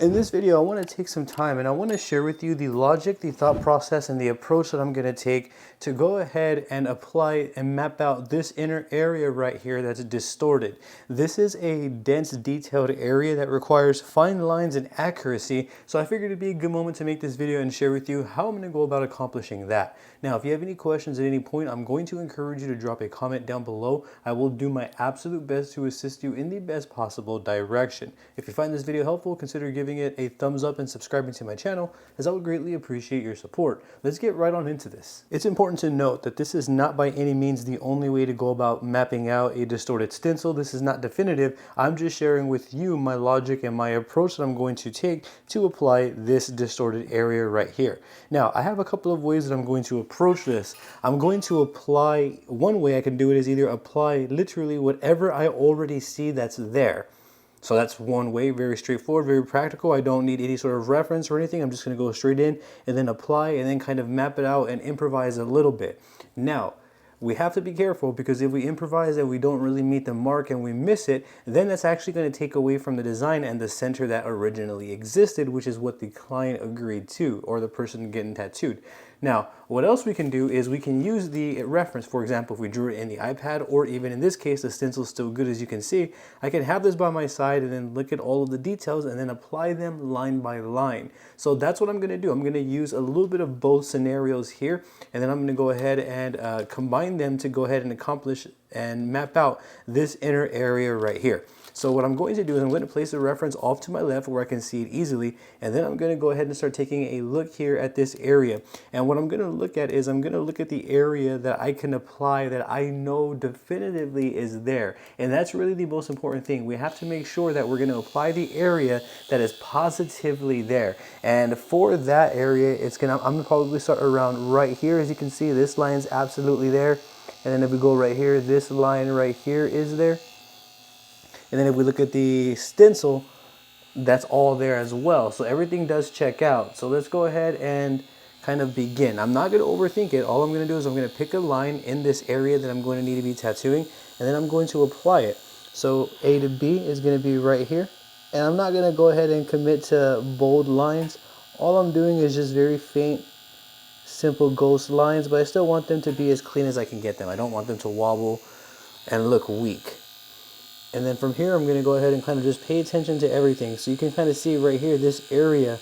In this video, I want to take some time and I want to share with you the logic, the thought process, and the approach that I'm going to take to go ahead and apply and map out this inner area right here that's distorted. This is a dense, detailed area that requires fine lines and accuracy, so I figured it'd be a good moment to make this video and share with you how I'm going to go about accomplishing that. Now, if you have any questions at any point, I'm going to encourage you to drop a comment down below. I will do my absolute best to assist you in the best possible direction. If you find this video helpful, consider giving it a thumbs up and subscribing to my channel, as I would greatly appreciate your support. Let's get right on into this. It's important to note that this is not by any means the only way to go about mapping out a distorted stencil. This is not definitive. I'm just sharing with you my logic and my approach that I'm going to take to apply this distorted area right here. Now, I have a couple of ways that I'm going to approach this. I'm going to apply, one way I can do it is either apply literally whatever I already see that's there. So that's one way, very straightforward, very practical. I don't need any sort of reference or anything. I'm just going to go straight in and then apply and then kind of map it out and improvise a little bit. Now, we have to be careful, because if we improvise and we don't really meet the mark and we miss it, then that's actually going to take away from the design and the center that originally existed, which is what the client agreed to, or the person getting tattooed. Now, what else we can do is we can use the reference. For example, if we drew it in the iPad, or even in this case, the stencil is still good, as you can see, I can have this by my side and then look at all of the details and then apply them line by line. So that's what I'm going to do. I'm going to use a little bit of both scenarios here, and then I'm going to go ahead and combine them to go ahead and accomplish and map out this inner area right here. So what I'm going to do is I'm going to place the reference off to my left where I can see it easily, and then I'm going to go ahead and start taking a look here at this area. And what I'm going to look at is I'm going to look at the area that I can apply that I know definitively is there. And that's really the most important thing. We have to make sure that we're going to apply the area that is positively there. And for that area, I'm going to probably start around right here. As you can see, this line's absolutely there. And then if we go right here, this line right here is there. And then if we look at the stencil, that's all there as well. So everything does check out. So let's go ahead and kind of begin. I'm not going to overthink it. All I'm going to do is I'm going to pick a line in this area that I'm going to need to be tattooing, and then I'm going to apply it. So A to B is going to be right here. And I'm not going to go ahead and commit to bold lines. All I'm doing is just very faint, simple ghost lines, but I still want them to be as clean as I can get them. I don't want them to wobble and look weak. And then from here, I'm going to go ahead and kind of just pay attention to everything. So you can kind of see right here, this area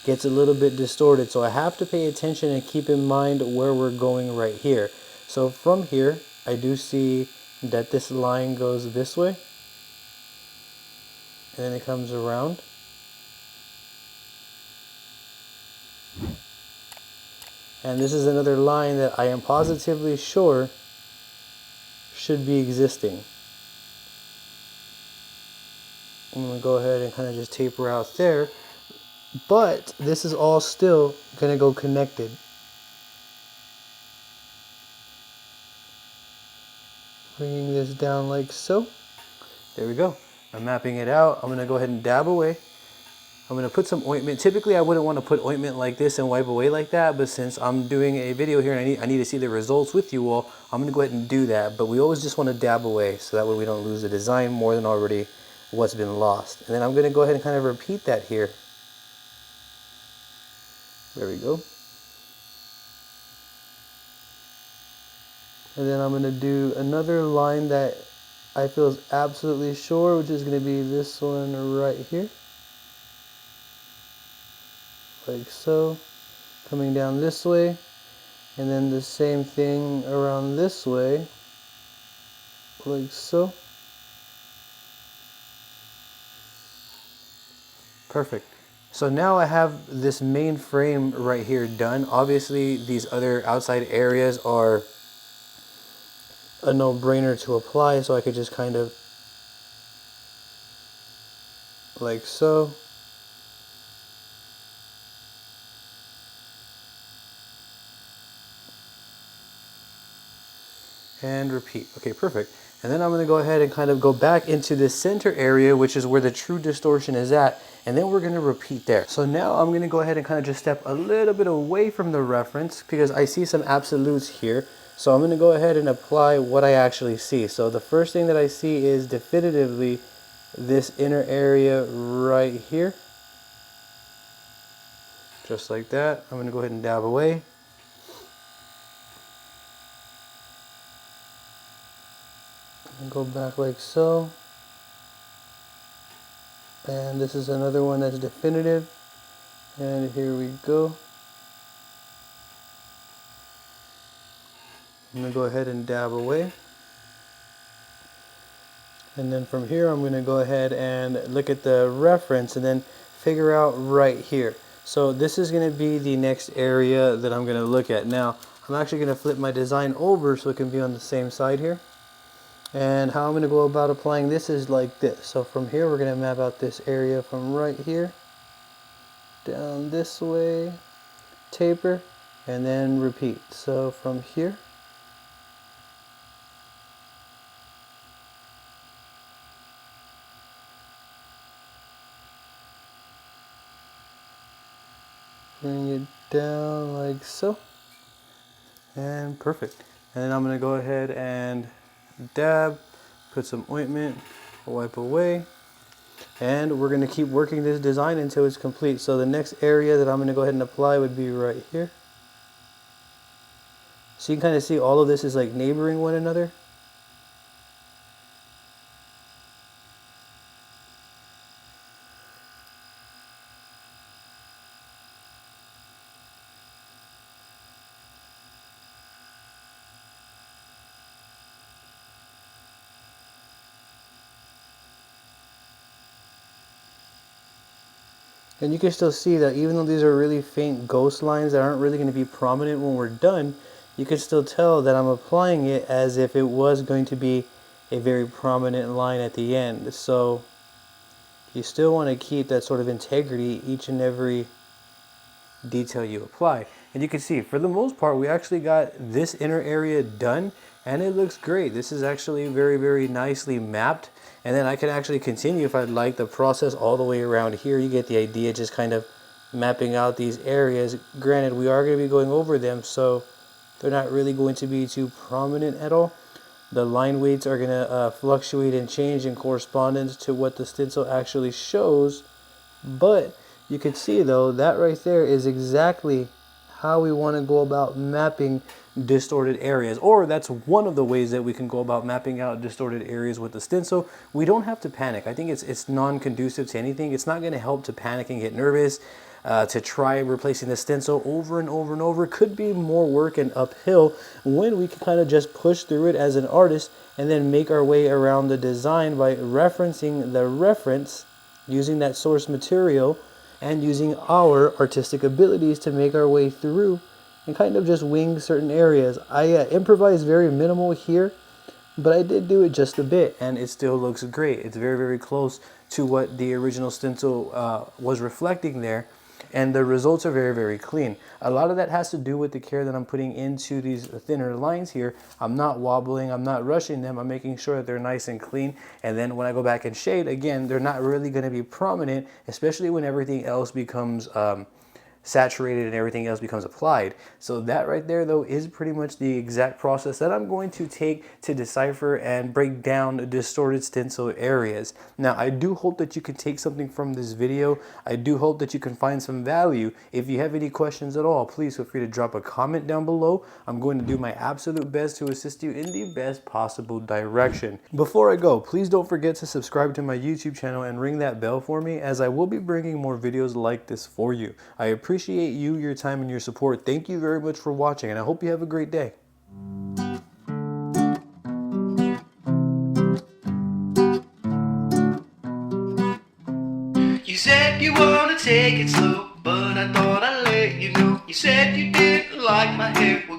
gets a little bit distorted. So I have to pay attention and keep in mind where we're going right here. So from here, I do see that this line goes this way. And then it comes around. And this is another line that I am positively sure should be existing. I'm going to go ahead and kind of just taper out there, but this is all still going to go connected. Bringing this down like so. There we go. I'm mapping it out. I'm going to go ahead and dab away. I'm going to put some ointment. Typically, I wouldn't want to put ointment like this and wipe away like that, but since I'm doing a video here and I need to see the results with you all, I'm going to go ahead and do that. But we always just want to dab away so that way we don't lose the design more than already what's been lost. And then I'm going to go ahead and kind of repeat that here. There we go. And then I'm going to do another line that I feel is absolutely sure, which is going to be this one right here. Like so. Coming down this way. And then the same thing around this way. Like so. Perfect. So now I have this main frame right here done. Obviously, these other outside areas are a no-brainer to apply, so I could just kind of like so. And repeat. Okay, perfect. And then I'm going to go ahead and kind of go back into the center area, which is where the true distortion is at. And then we're going to repeat there. So now I'm going to go ahead and kind of just step a little bit away from the reference because I see some absolutes here. So I'm going to go ahead and apply what I actually see. So the first thing that I see is definitively this inner area right here. Just like that. I'm gonna go ahead and dab away. And go back like so. And this is another one that's definitive. And here we go. I'm gonna go ahead and dab away. And then from here, I'm gonna go ahead and look at the reference and then figure out right here. So this is gonna be the next area that I'm gonna look at. Now, I'm actually gonna flip my design over so it can be on the same side here. And how I'm gonna go about applying this is like this. So from here, we're gonna map out this area from right here, down this way, taper, and then repeat. So from here, bring it down like so, and perfect. And then I'm gonna go ahead and dab, put some ointment, wipe away, and we're gonna keep working this design until it's complete. So the next area that I'm gonna go ahead and apply would be right here. So you can kind of see all of this is like neighboring one another. And you can still see that even though these are really faint ghost lines that aren't really going to be prominent when we're done, you can still tell that I'm applying it as if it was going to be a very prominent line at the end. So you still want to keep that sort of integrity each and every detail you apply. And you can see for the most part we actually got this inner area done and it looks great. This is actually very nicely mapped. And then I can actually continue if I'd like the process all the way around here. You get the idea, just kind of mapping out these areas. Granted, we are going to be going over them, so they're not really going to be too prominent at all. The line weights are going to fluctuate and change in correspondence to what the stencil actually shows. But you can see though, that right there is exactly how we want to go about mapping distorted areas, or that's one of the ways that we can go about mapping out distorted areas with the stencil. We don't have to panic. I think it's non-conducive to anything. It's not going to help to panic and get nervous. To try replacing the stencil over and over and over could be more work and uphill when we can kind of just push through it as an artist and then make our way around the design by referencing the reference, using that source material and using our artistic abilities to make our way through and kind of just wing certain areas. I improvised very minimal here, but I did do it just a bit and it still looks great. It's very close to what the original stencil was reflecting there, and the results are very clean. A lot of that has to do with the care that I'm putting into these thinner lines here. I'm not wobbling, I'm not rushing them, I'm making sure that they're nice and clean. And then when I go back and shade, again, they're not really going to be prominent, especially when everything else becomes saturated and everything else becomes applied. So that right there though is pretty much the exact process that I'm going to take to decipher and break down distorted stencil areas. Now I do hope that you can take something from this video. I do hope that you can find some value. If you have any questions at all, please feel free to drop a comment down below. I'm going to do my absolute best to assist you in the best possible direction. Before I go, please don't forget to subscribe to my YouTube channel and ring that bell for me, as I will be bringing more videos like this for you. I appreciate you, your time, and your support. Thank you very much for watching, and I hope you have a great day. You said you wanna take it slow, but I thought I'd let you know. You said you didn't like my hair. Well,